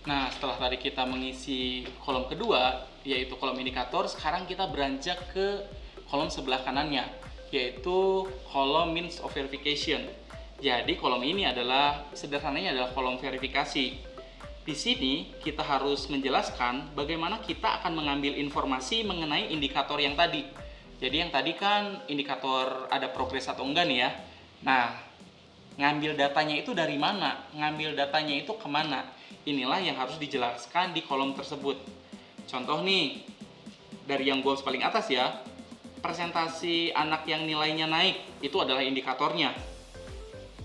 Nah, setelah tadi kita mengisi kolom kedua, yaitu kolom indikator, sekarang kita beranjak ke kolom sebelah kanannya, yaitu kolom means of verification. Jadi kolom ini adalah, sederhananya adalah kolom verifikasi. Di sini kita harus menjelaskan bagaimana kita akan mengambil informasi mengenai indikator yang tadi. Jadi yang tadi kan indikator ada progres atau enggak nih ya. Nah, ngambil datanya itu dari mana? Ngambil datanya itu kemana? Inilah yang harus dijelaskan di kolom tersebut. Contoh nih, dari yang goals paling atas ya, presentasi anak yang nilainya naik, itu adalah indikatornya.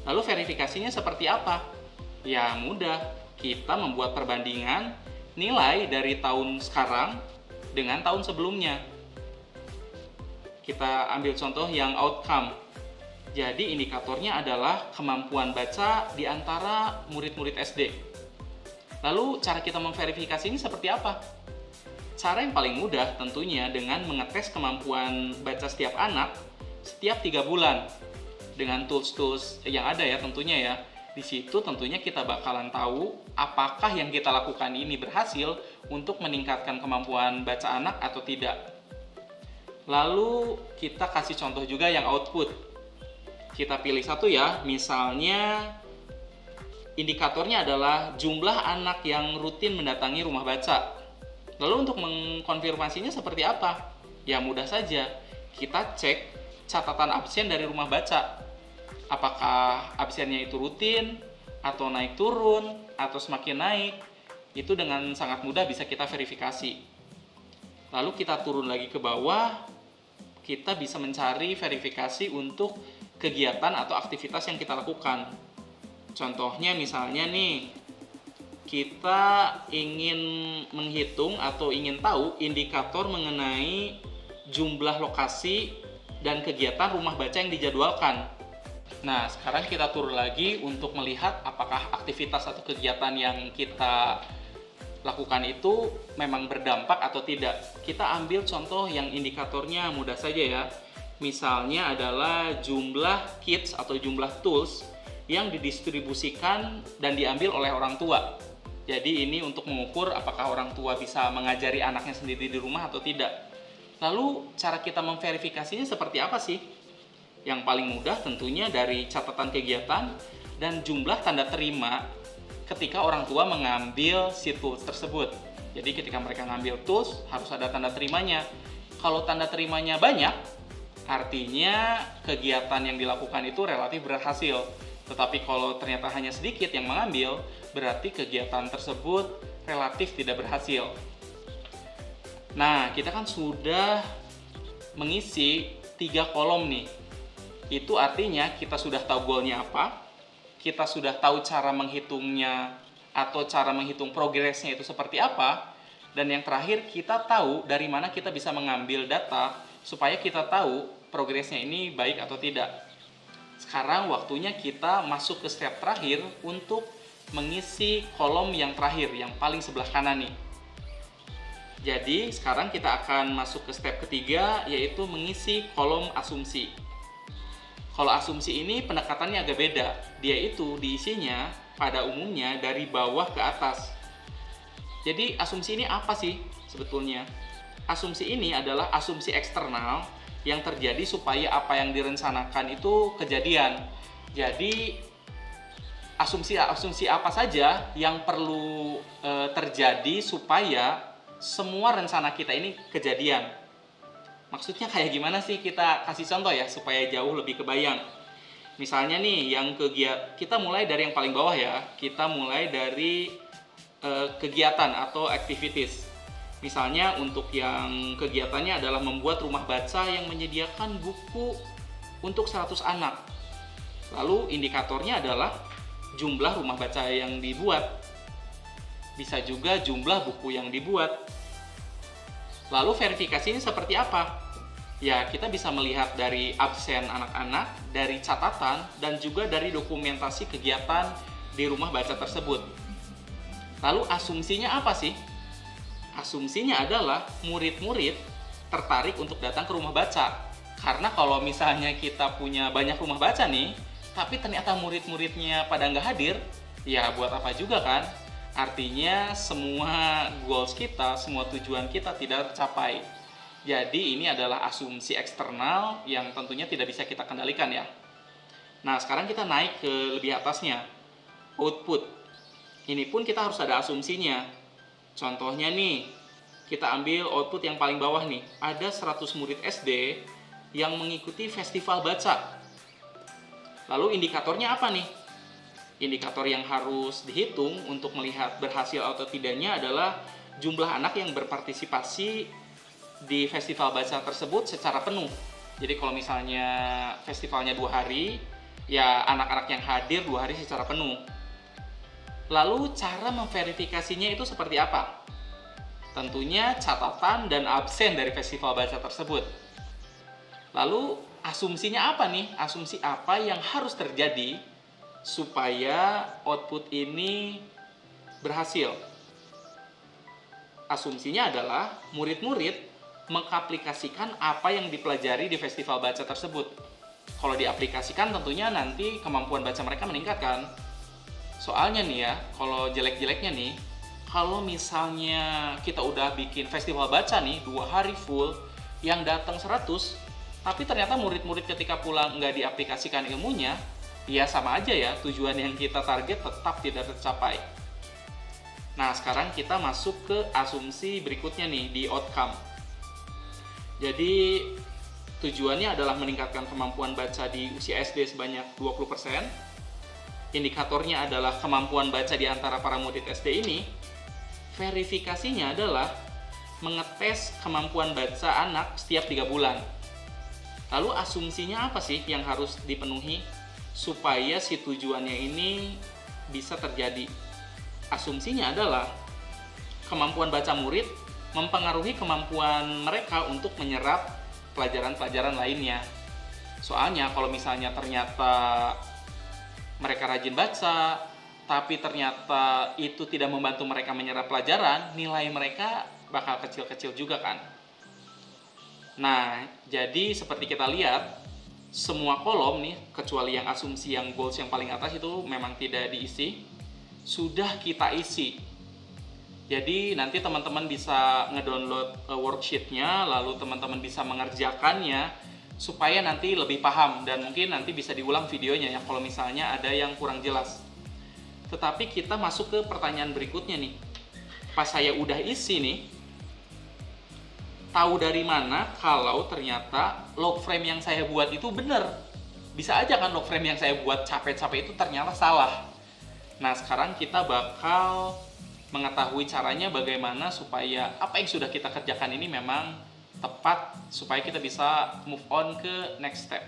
Lalu verifikasinya seperti apa? Ya mudah, kita membuat perbandingan nilai dari tahun sekarang dengan tahun sebelumnya. Kita ambil contoh yang outcome. Jadi indikatornya adalah kemampuan baca di antara murid-murid SD. Lalu cara kita memverifikasi ini seperti apa? Cara yang paling mudah tentunya dengan mengetes kemampuan baca setiap anak setiap 3 bulan. Dengan tools-tools yang ada ya tentunya ya. Di situ tentunya kita bakalan tahu apakah yang kita lakukan ini berhasil untuk meningkatkan kemampuan baca anak atau tidak. Lalu kita kasih contoh juga yang output. Kita pilih satu ya, misalnya indikatornya adalah jumlah anak yang rutin mendatangi rumah baca. Lalu untuk mengkonfirmasinya seperti apa? Ya mudah saja, kita cek catatan absen dari rumah baca. Apakah absennya itu rutin, atau naik turun, atau semakin naik. Itu dengan sangat mudah bisa kita verifikasi. Lalu kita turun lagi ke bawah, kita bisa mencari verifikasi untuk kegiatan atau aktivitas yang kita lakukan. Contohnya misalnya nih, kita ingin menghitung atau ingin tahu indikator mengenai jumlah lokasi dan kegiatan rumah baca yang dijadwalkan. Nah, sekarang kita turun lagi untuk melihat apakah aktivitas atau kegiatan yang kita lakukan itu memang berdampak atau tidak. Kita ambil contoh yang indikatornya mudah saja ya. Misalnya adalah jumlah kits atau jumlah tools yang didistribusikan dan diambil oleh orang tua. Jadi ini untuk mengukur apakah orang tua bisa mengajari anaknya sendiri di rumah atau tidak. Lalu cara kita memverifikasinya seperti apa sih? Yang paling mudah tentunya dari catatan kegiatan dan jumlah tanda terima ketika orang tua mengambil si tools tersebut. Jadi ketika mereka ngambil tools harus ada tanda terimanya. Kalau tanda terimanya banyak, artinya kegiatan yang dilakukan itu relatif berhasil. Tetapi kalau ternyata hanya sedikit yang mengambil, berarti kegiatan tersebut relatif tidak berhasil. Nah, kita kan sudah mengisi 3 kolom nih. Itu artinya kita sudah tahu goalnya apa, kita sudah tahu cara menghitungnya atau cara menghitung progresnya itu seperti apa, dan yang terakhir kita tahu dari mana kita bisa mengambil data supaya kita tahu progresnya ini baik atau tidak. Sekarang waktunya kita masuk ke step terakhir untuk mengisi kolom yang terakhir, yang paling sebelah kanan nih. Jadi sekarang kita akan masuk ke step ketiga, yaitu mengisi kolom asumsi. Kalau asumsi ini pendekatannya agak beda. Dia itu diisinya pada umumnya dari bawah ke atas. Jadi asumsi ini apa sih sebetulnya? Asumsi ini adalah asumsi eksternal yang terjadi supaya apa yang direncanakan itu kejadian. Jadi asumsi apa saja yang perlu terjadi supaya semua rencana kita ini kejadian. Maksudnya kayak gimana sih, kita kasih contoh ya supaya jauh lebih kebayang. Misalnya nih yang kita mulai dari yang paling bawah ya. Kita mulai dari kegiatan atau activities. Misalnya untuk yang kegiatannya adalah membuat rumah baca yang menyediakan buku untuk 100 anak. Lalu indikatornya adalah jumlah rumah baca yang dibuat. Bisa juga jumlah buku yang dibuat. Lalu verifikasinya seperti apa? Ya, kita bisa melihat dari absen anak-anak, dari catatan, dan juga dari dokumentasi kegiatan di rumah baca tersebut. Lalu asumsinya apa sih? Asumsinya adalah murid-murid tertarik untuk datang ke rumah baca. Karena kalau misalnya kita punya banyak rumah baca nih, tapi ternyata murid-muridnya pada nggak hadir, ya buat apa juga kan? Artinya semua goals kita, semua tujuan kita tidak tercapai. Jadi ini adalah asumsi eksternal yang tentunya tidak bisa kita kendalikan ya. Nah, sekarang kita naik ke lebih atasnya, output. Ini pun kita harus ada asumsinya. Contohnya nih, kita ambil output yang paling bawah nih. Ada 100 murid SD yang mengikuti festival baca. Lalu indikatornya apa nih? Indikator yang harus dihitung untuk melihat berhasil atau tidaknya adalah jumlah anak yang berpartisipasi di festival baca tersebut secara penuh. Jadi kalau misalnya festivalnya 2 hari, ya anak-anak yang hadir 2 hari secara penuh. Lalu cara memverifikasinya itu seperti apa? Tentunya catatan dan absen dari festival baca tersebut. Lalu asumsinya apa nih? Asumsi apa yang harus terjadi supaya output ini berhasil? Asumsinya adalah murid-murid mengaplikasikan apa yang dipelajari di festival baca tersebut. Kalau diaplikasikan tentunya nanti kemampuan baca mereka meningkat kan? Soalnya nih ya, kalau jelek-jeleknya nih, kalau misalnya kita udah bikin festival baca nih 2 hari full, yang datang 100, tapi ternyata murid-murid ketika pulang nggak diaplikasikan ilmunya, ya sama aja ya, tujuan yang kita target tetap tidak tercapai. Nah, sekarang kita masuk ke asumsi berikutnya nih, di outcome. Jadi, tujuannya adalah meningkatkan kemampuan baca di usia SD sebanyak 20%. Indikatornya adalah kemampuan baca di antara para murid SD ini. Verifikasinya adalah mengetes kemampuan baca anak setiap 3 bulan. Lalu asumsinya apa sih yang harus dipenuhi supaya si tujuannya ini bisa terjadi? Asumsinya adalah kemampuan baca murid mempengaruhi kemampuan mereka untuk menyerap pelajaran-pelajaran lainnya. Soalnya kalau misalnya ternyata mereka rajin baca, tapi ternyata itu tidak membantu mereka menyerap pelajaran, nilai mereka bakal kecil-kecil juga kan. Nah, jadi seperti kita lihat, semua kolom nih, kecuali yang asumsi yang goals yang paling atas itu memang tidak diisi, sudah kita isi. Jadi nanti teman-teman bisa ngedownload worksheet-nya, lalu teman-teman bisa mengerjakannya supaya nanti lebih paham dan mungkin nanti bisa diulang videonya ya kalau misalnya ada yang kurang jelas. Tetapi kita masuk ke pertanyaan berikutnya nih. Pas saya udah isi nih, tahu dari mana kalau ternyata log frame yang saya buat itu benar? Bisa aja kan log frame yang saya buat capek-capek itu ternyata salah. Nah, sekarang kita bakal mengetahui caranya bagaimana supaya apa yang sudah kita kerjakan ini memang tepat supaya kita bisa move on ke next step.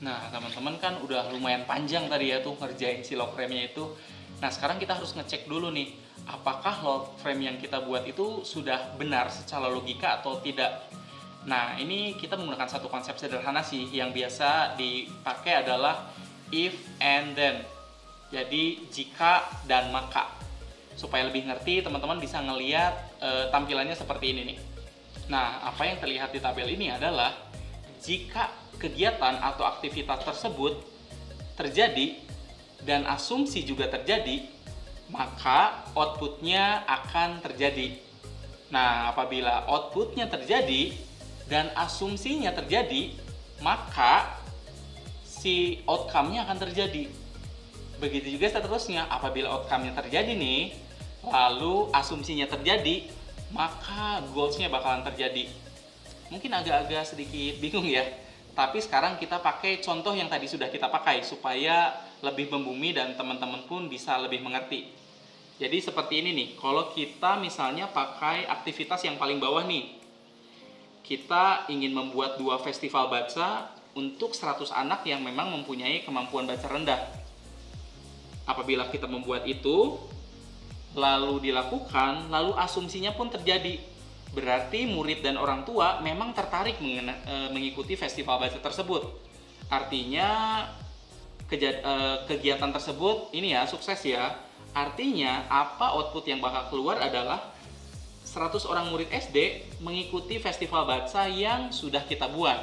Nah, teman-teman kan udah lumayan panjang tadi ya tuh ngerjain si log frame-nya itu. Nah, sekarang kita harus ngecek dulu nih, apakah log frame yang kita buat itu sudah benar secara logika atau tidak. Nah, ini kita menggunakan satu konsep sederhana sih yang biasa dipakai adalah if and then. Jadi, jika dan maka. Supaya lebih ngerti, teman-teman bisa ngeliat tampilannya seperti ini nih. Nah, apa yang terlihat di tabel ini adalah jika kegiatan atau aktivitas tersebut terjadi dan asumsi juga terjadi, maka outputnya akan terjadi. Nah, apabila outputnya terjadi dan asumsinya terjadi, maka si outcome-nya akan terjadi. Begitu juga seterusnya, apabila outcome-nya terjadi nih, lalu asumsinya terjadi, maka goals-nya bakalan terjadi. Mungkin agak-agak sedikit bingung ya, tapi sekarang kita pakai contoh yang tadi sudah kita pakai supaya lebih membumi dan teman-teman pun bisa lebih mengerti. Jadi seperti ini nih, kalau kita misalnya pakai aktivitas yang paling bawah nih, kita ingin membuat 2 festival baca untuk 100 anak yang memang mempunyai kemampuan baca rendah. Apabila kita membuat itu, lalu dilakukan, lalu asumsinya pun terjadi. Berarti murid dan orang tua memang tertarik mengikuti festival baca tersebut. Artinya kegiatan tersebut ini ya sukses ya. Artinya apa output yang bakal keluar adalah 100 orang murid SD mengikuti festival baca yang sudah kita buat.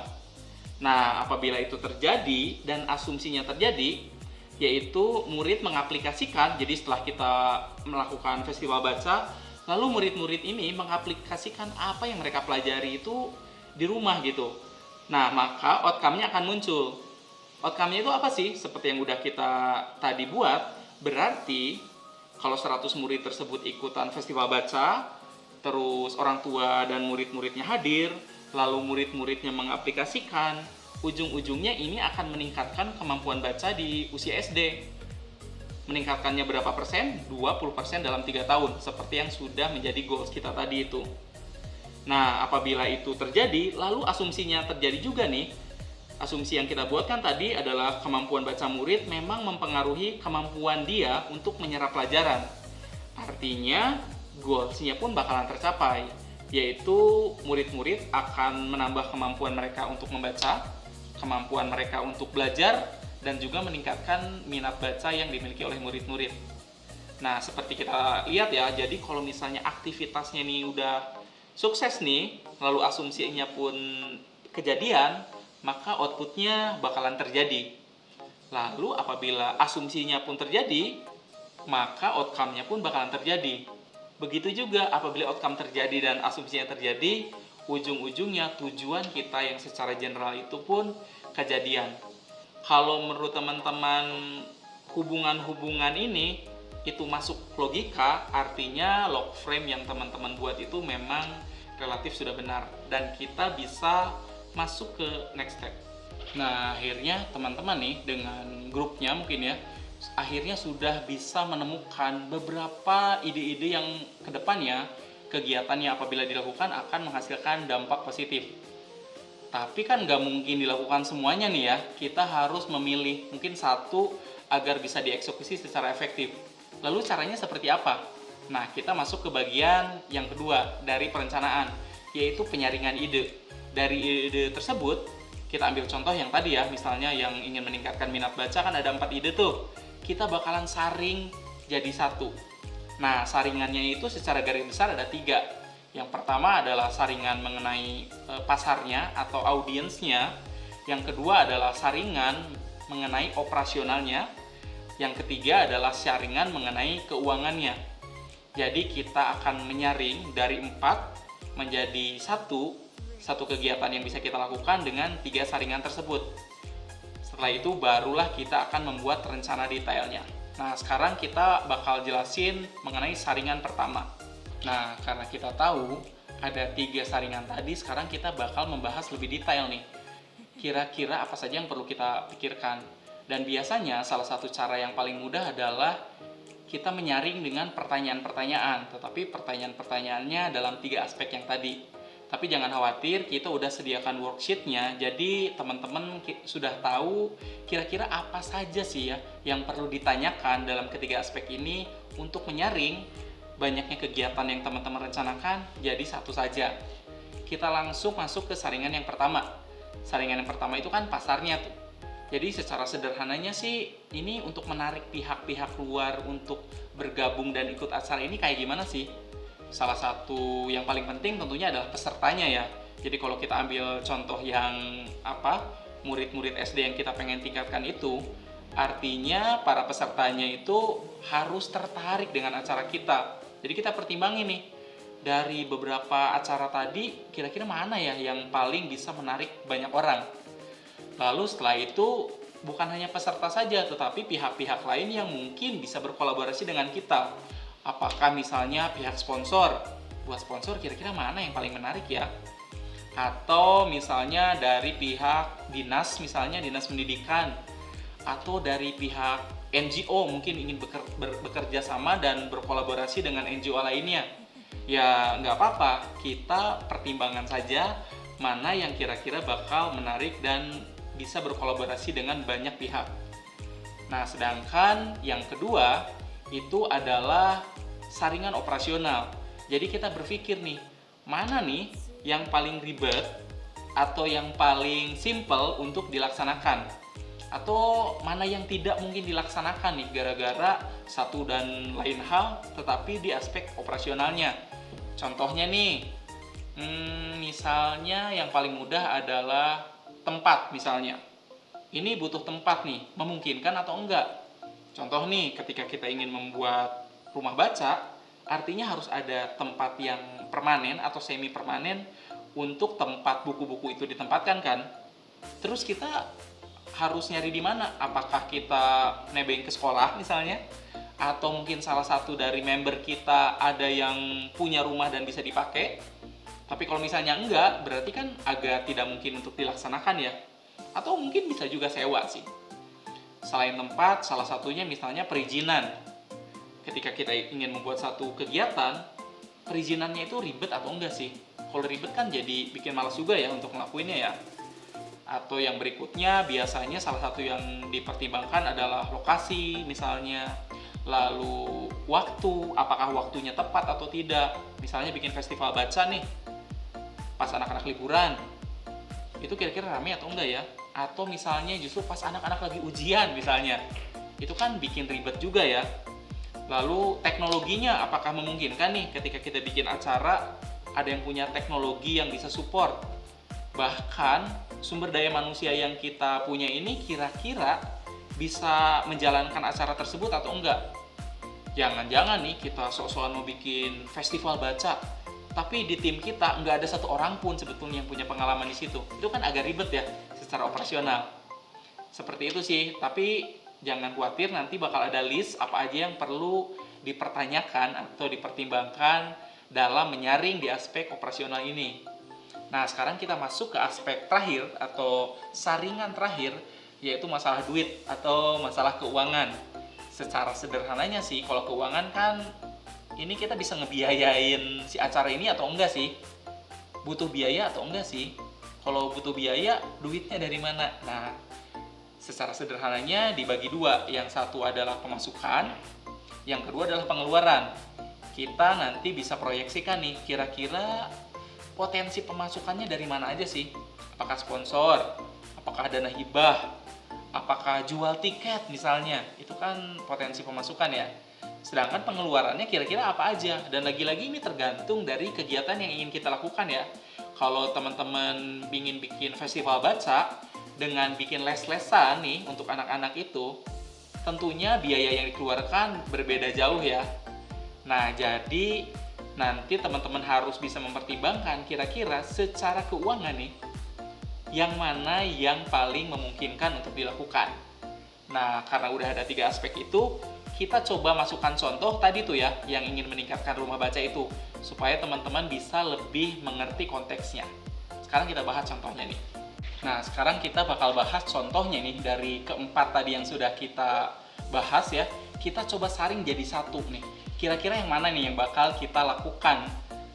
Nah, apabila itu terjadi dan asumsinya terjadi, yaitu murid mengaplikasikan. Jadi setelah kita melakukan festival baca, lalu murid-murid ini mengaplikasikan apa yang mereka pelajari itu di rumah gitu. Nah, maka outcome-nya akan muncul. Outcome-nya itu apa sih? Seperti yang udah kita tadi buat, berarti kalau 100 murid tersebut ikutan festival baca, terus orang tua dan murid-muridnya hadir, lalu murid-muridnya mengaplikasikan, ujung-ujungnya ini akan meningkatkan kemampuan baca di usia SD. Meningkatkannya berapa persen? 20% dalam 3 tahun, seperti yang sudah menjadi goals kita tadi itu. Nah, apabila itu terjadi, lalu asumsinya terjadi juga nih. Asumsi yang kita buatkan tadi adalah kemampuan baca murid memang mempengaruhi kemampuan dia untuk menyerap pelajaran. Artinya, goals-nya pun bakalan tercapai, yaitu murid-murid akan menambah kemampuan mereka untuk membaca, kemampuan mereka untuk belajar, dan juga meningkatkan minat baca yang dimiliki oleh murid-murid. Nah, seperti kita lihat ya, jadi kalau misalnya aktivitasnya ini udah sukses nih, lalu asumsinya pun kejadian, maka outputnya bakalan terjadi. Lalu apabila asumsinya pun terjadi, maka outcome-nya pun bakalan terjadi. Begitu juga apabila outcome terjadi dan asumsinya terjadi, ujung-ujungnya tujuan kita yang secara general itu pun kejadian. Kalau menurut teman-teman hubungan-hubungan ini itu masuk logika, artinya log frame yang teman-teman buat itu memang relatif sudah benar dan kita bisa masuk ke next step. Nah, akhirnya teman-teman nih dengan grupnya mungkin ya, akhirnya sudah bisa menemukan beberapa ide-ide yang kedepannya kegiatannya apabila dilakukan akan menghasilkan dampak positif. Tapi kan nggak mungkin dilakukan semuanya nih ya, kita harus memilih mungkin satu agar bisa dieksekusi secara efektif. Lalu caranya seperti apa? Nah, kita masuk ke bagian yang kedua dari perencanaan, yaitu penyaringan ide. Dari ide tersebut, kita ambil contoh yang tadi ya, misalnya yang ingin meningkatkan minat baca kan ada 4 ide tuh. Kita bakalan saring jadi satu. Nah, saringannya itu secara garis besar ada 3. Yang pertama adalah saringan mengenai pasarnya atau audiensnya. Yang kedua adalah saringan mengenai operasionalnya. Yang ketiga adalah saringan mengenai keuangannya. Jadi kita akan menyaring dari 4 menjadi satu kegiatan yang bisa kita lakukan dengan 3 saringan tersebut. Setelah itu barulah kita akan membuat rencana detailnya. Nah, sekarang kita bakal jelasin mengenai saringan pertama. Nah, karena kita tahu ada 3 saringan tadi, sekarang kita bakal membahas lebih detail nih. Kira-kira apa saja yang perlu kita pikirkan. Dan biasanya salah satu cara yang paling mudah adalah kita menyaring dengan pertanyaan-pertanyaan, tetapi pertanyaan-pertanyaannya dalam 3 aspek yang tadi. Tapi jangan khawatir, kita udah sediakan worksheet-nya, jadi teman-teman sudah tahu kira-kira apa saja sih ya yang perlu ditanyakan dalam ketiga aspek ini untuk menyaring banyaknya kegiatan yang teman-teman rencanakan jadi satu saja. Kita langsung masuk ke saringan yang pertama. Saringan yang pertama itu kan pasarnya tuh. Jadi secara sederhananya sih ini untuk menarik pihak-pihak luar untuk bergabung dan ikut acara ini kayak gimana sih? Salah satu yang paling penting tentunya adalah pesertanya ya. Jadi kalau kita ambil contoh yang murid-murid SD yang kita pengen tingkatkan itu, artinya para pesertanya itu harus tertarik dengan acara kita. Jadi kita pertimbangin nih, dari beberapa acara tadi kira-kira mana ya yang paling bisa menarik banyak orang. Lalu setelah itu bukan hanya peserta saja, tetapi pihak-pihak lain yang mungkin bisa berkolaborasi dengan kita. Apakah misalnya pihak sponsor? Buat sponsor kira-kira mana yang paling menarik ya? Atau misalnya dari pihak dinas, misalnya dinas pendidikan. Atau dari pihak NGO mungkin ingin bekerja sama dan berkolaborasi dengan NGO lainnya. Ya nggak apa-apa, kita pertimbangkan saja mana yang kira-kira bakal menarik dan bisa berkolaborasi dengan banyak pihak. Nah, sedangkan yang kedua itu adalah saringan operasional. Jadi kita berpikir nih, mana nih yang paling ribet atau yang paling simple untuk dilaksanakan? Atau mana yang tidak mungkin dilaksanakan nih gara-gara satu dan lain hal tetapi di aspek operasionalnya. Contohnya nih, misalnya yang paling mudah adalah tempat misalnya. Ini butuh tempat nih, memungkinkan atau enggak? Contoh nih, ketika kita ingin membuat rumah baca, artinya harus ada tempat yang permanen atau semi permanen untuk tempat buku-buku itu ditempatkan kan. Terus kita harus nyari di mana? Apakah kita nebeng ke sekolah misalnya? Atau mungkin salah satu dari member kita ada yang punya rumah dan bisa dipakai? Tapi kalau misalnya enggak, berarti kan agak tidak mungkin untuk dilaksanakan ya. Atau mungkin bisa juga sewa sih. Selain tempat, salah satunya misalnya perizinan. Ketika kita ingin membuat satu kegiatan, perizinannya itu ribet atau enggak sih? Kalau ribet kan jadi bikin malas juga ya untuk ngelakuinnya ya. Atau yang berikutnya, biasanya salah satu yang dipertimbangkan adalah lokasi misalnya. Lalu waktu, apakah waktunya tepat atau tidak. Misalnya bikin festival baca nih, pas anak-anak liburan, itu kira-kira rame atau enggak ya? Atau misalnya justru pas anak-anak lagi ujian misalnya, itu kan bikin ribet juga ya. Lalu teknologinya apakah memungkinkan nih ketika kita bikin acara, ada yang punya teknologi yang bisa support. Bahkan sumber daya manusia yang kita punya ini kira-kira bisa menjalankan acara tersebut atau enggak. Jangan-jangan nih kita sok-sokan mau bikin festival baca, tapi di tim kita nggak ada satu orang pun sebetulnya yang punya pengalaman di situ. Itu kan agak ribet ya secara operasional. Seperti itu sih, tapi jangan khawatir, nanti bakal ada list apa aja yang perlu dipertanyakan atau dipertimbangkan dalam menyaring di aspek operasional ini. Nah, sekarang kita masuk ke aspek terakhir atau saringan terakhir, yaitu masalah duit atau masalah keuangan. Secara sederhananya sih, kalau keuangan kan ini kita bisa ngebiayain si acara ini atau enggak sih? Butuh biaya atau enggak sih? Kalau butuh biaya, duitnya dari mana? Nah, secara sederhananya dibagi dua. Yang satu adalah pemasukan, yang kedua adalah pengeluaran. Kita nanti bisa proyeksikan nih, kira-kira potensi pemasukannya dari mana aja sih? Apakah sponsor? Apakah dana hibah? Apakah jual tiket misalnya? Itu kan potensi pemasukan ya. Sedangkan pengeluarannya kira-kira apa aja? Dan lagi-lagi ini tergantung dari kegiatan yang ingin kita lakukan ya. Kalau teman-teman ingin bikin festival baca dengan bikin les-lesan nih untuk anak-anak itu, tentunya biaya yang dikeluarkan berbeda jauh ya. Nah, jadi nanti teman-teman harus bisa mempertimbangkan kira-kira secara keuangan nih, yang mana yang paling memungkinkan untuk dilakukan. Nah, karena udah ada 3 aspek itu, kita coba masukkan contoh tadi tuh ya, yang ingin meningkatkan rumah baca itu, supaya teman-teman bisa lebih mengerti konteksnya. Sekarang kita bahas contohnya nih. Nah, sekarang kita bakal bahas contohnya nih, dari keempat tadi yang sudah kita bahas ya, kita coba saring jadi satu nih. Kira-kira yang mana nih yang bakal kita lakukan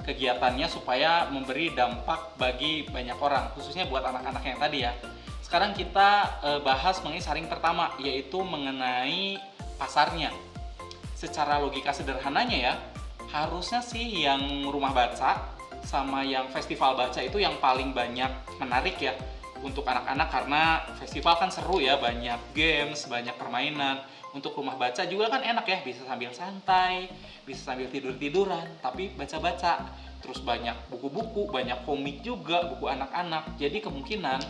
kegiatannya supaya memberi dampak bagi banyak orang, khususnya buat anak-anak yang tadi ya. Sekarang kita bahas mengenai saring pertama, yaitu mengenai pasarnya. Secara logika sederhananya ya, harusnya sih yang rumah baca sama yang festival baca itu yang paling banyak menarik ya untuk anak-anak, karena festival kan seru ya, banyak games, banyak permainan. Untuk rumah baca juga kan enak ya, bisa sambil santai, bisa sambil tidur-tiduran, tapi baca-baca. Terus banyak buku-buku, banyak komik juga, buku anak-anak. Jadi kemungkinan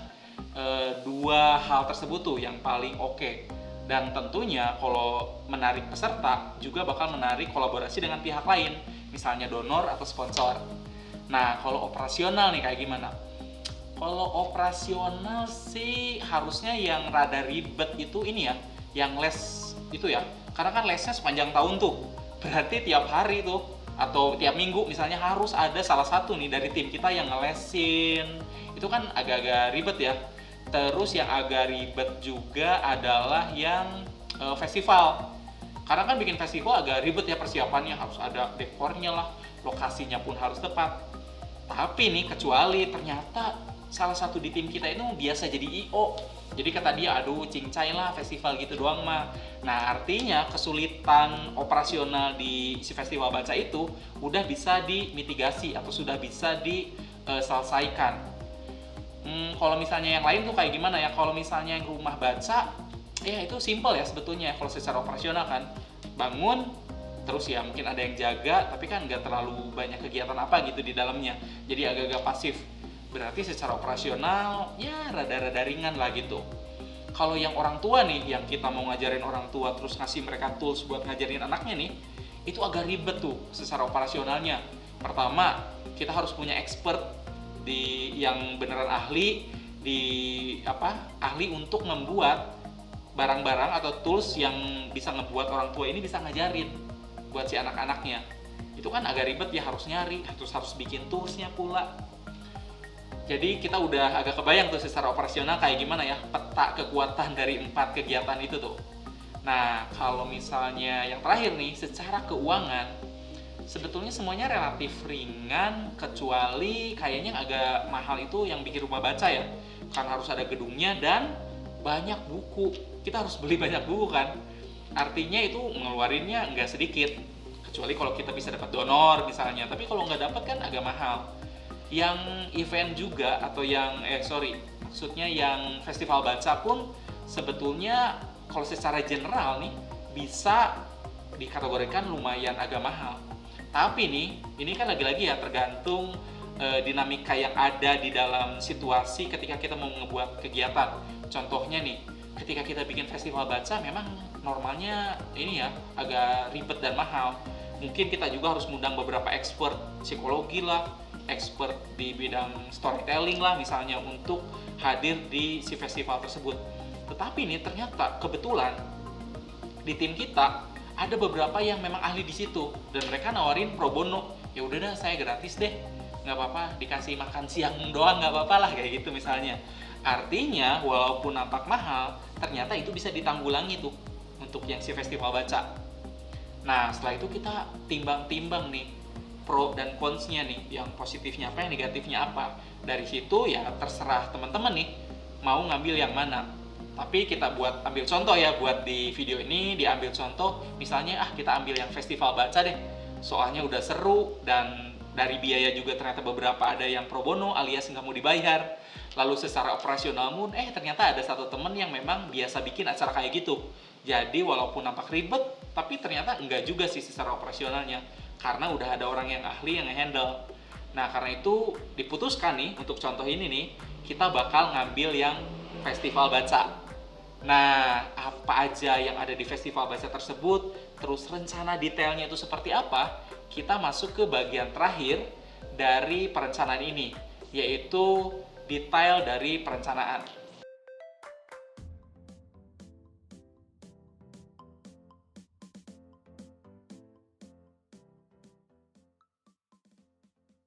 dua hal tersebut tuh yang paling oke. Dan tentunya kalau menarik peserta juga bakal menarik kolaborasi dengan pihak lain, misalnya donor atau sponsor. Nah, kalau operasional nih kayak gimana? Kalau operasional sih harusnya yang rada ribet itu ini ya, yang les itu ya, karena kan lesnya sepanjang tahun tuh, berarti tiap hari tuh atau tiap minggu misalnya harus ada salah satu nih dari tim kita yang ngelesin. Itu kan agak-agak ribet ya. Terus yang agak ribet juga adalah yang festival, karena kan bikin festival agak ribet ya persiapannya, harus ada dekornya lah, lokasinya pun harus tepat. Tapi nih, kecuali ternyata salah satu di tim kita itu biasa jadi IO, jadi kata dia, aduh cincai lah festival gitu doang mah. Nah, artinya kesulitan operasional di si festival baca itu udah bisa dimitigasi atau sudah bisa diselesaikan. Kalau misalnya yang lain tuh kayak gimana ya? Kalau misalnya yang rumah baca, ya itu simple ya sebetulnya kalau secara operasional kan. Bangun, terus ya mungkin ada yang jaga, tapi kan nggak terlalu banyak kegiatan apa gitu di dalamnya. Jadi agak-agak pasif. Berarti secara operasional ya rada-rada ringan lah gitu. Kalau yang orang tua nih, yang kita mau ngajarin orang tua terus ngasih mereka tools buat ngajarin anaknya nih, itu agak ribet tuh secara operasionalnya. Pertama, kita harus punya expert yang beneran ahli ahli untuk membuat barang-barang atau tools yang bisa ngebuat orang tua ini bisa ngajarin buat si anak-anaknya. Itu kan agak ribet ya, harus nyari, harus bikin toolsnya pula. Jadi kita udah agak kebayang tuh secara operasional kayak gimana ya peta kekuatan dari 4 kegiatan itu tuh. Nah, kalau misalnya yang terakhir nih, secara keuangan, sebetulnya semuanya relatif ringan, kecuali kayaknya agak mahal itu yang bikin rumah baca ya. Karena harus ada gedungnya dan banyak buku. Kita harus beli banyak buku kan. Artinya itu ngeluarinnya nggak sedikit. Kecuali kalau kita bisa dapat donor misalnya. Tapi kalau nggak dapat kan agak mahal. Yang event juga atau maksudnya yang festival baca pun sebetulnya kalau secara general nih bisa dikategorikan lumayan agak mahal. Tapi nih, ini kan lagi-lagi ya tergantung dinamika yang ada di dalam situasi ketika kita mau ngebuat kegiatan. Contohnya nih, ketika kita bikin festival baca memang normalnya ini ya agak ribet dan mahal. Mungkin kita juga harus ngundang beberapa expert psikologi lah, expert di bidang storytelling lah misalnya untuk hadir di si festival tersebut. Tetapi nih ternyata kebetulan di tim kita ada beberapa yang memang ahli di situ dan mereka nawarin pro bono. Ya udah dah, saya gratis deh, nggak apa-apa, dikasih makan siang doang nggak apa-apa lah kayak gitu misalnya. Artinya walaupun nampak mahal, ternyata itu bisa ditanggulangi tuh untuk yang si festival baca. Nah setelah itu kita timbang-timbang nih pro dan cons-nya nih, yang positifnya apa, yang negatifnya apa. Dari situ ya terserah teman-teman nih mau ngambil yang mana. Tapi kita ambil contoh ya, buat di video ini diambil contoh, misalnya kita ambil yang festival baca deh. Soalnya udah seru dan dari biaya juga ternyata beberapa ada yang pro bono alias nggak mau dibayar. Lalu secara operasional pun ternyata ada satu temen yang memang biasa bikin acara kayak gitu. Jadi walaupun nampak ribet, tapi ternyata enggak juga sih secara operasionalnya. Karena udah ada orang yang ahli yang nge-handle. Nah karena itu diputuskan nih untuk contoh ini nih, kita bakal ngambil yang festival baca. Nah, apa aja yang ada di festival baca tersebut, terus rencana detailnya itu seperti apa, kita masuk ke bagian terakhir dari perencanaan ini, yaitu detail dari perencanaan.